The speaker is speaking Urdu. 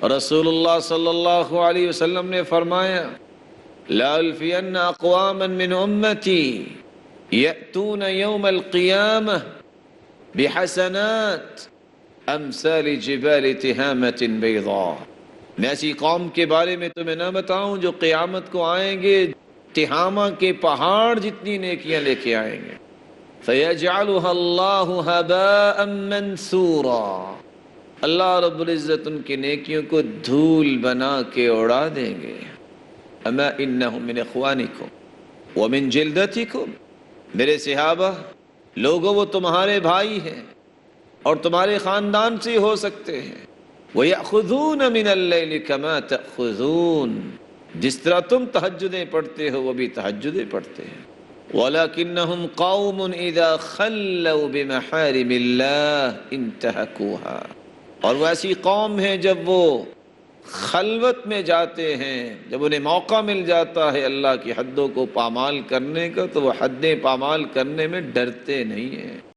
رسول اللہ صلی اللہ علیہ وسلم نے فرمایا لا الفین اقواما من امتی یأتون یوم القیامہ بحسنات امثال جبال تہامت بیضاء۔ میں ایسی قوم کے بارے میں تمہیں نہ بتاؤں جو قیامت کو آئیں گے تہامہ کے پہاڑ جتنی نیکیاں لے کے آئیں گے۔ فَيَجْعَلُهَا اللَّهُ هَبَاءً مَنْثُورًا، اللہ رب العزت ان کی نیکیوں کو دھول بنا کے اڑا دیں گے۔ اما انہم من اخوانکم ومن جلدتکم، میرے صحابہ لوگوں وہ تمہارے بھائی ہیں اور تمہارے خاندان سے ہو سکتے ہیں۔ وَيَأْخُذُونَ مِنَ اللَّيْلِ كَمَا تَأْخُذُونَ، جس طرح تم تہجدیں پڑھتے ہو وہ بھی تہجدیں پڑھتے ہیں۔ وَلَكِنَّهُمْ قَوْمٌ إِذَا خَلَّوْا بِمَحَارِمِ اللَّهِ انتهكوها، اور وہ ایسی قوم ہے جب وہ خلوت میں جاتے ہیں، جب انہیں موقع مل جاتا ہے اللہ کی حدوں کو پامال کرنے کا تو وہ حدیں پامال کرنے میں ڈرتے نہیں ہیں۔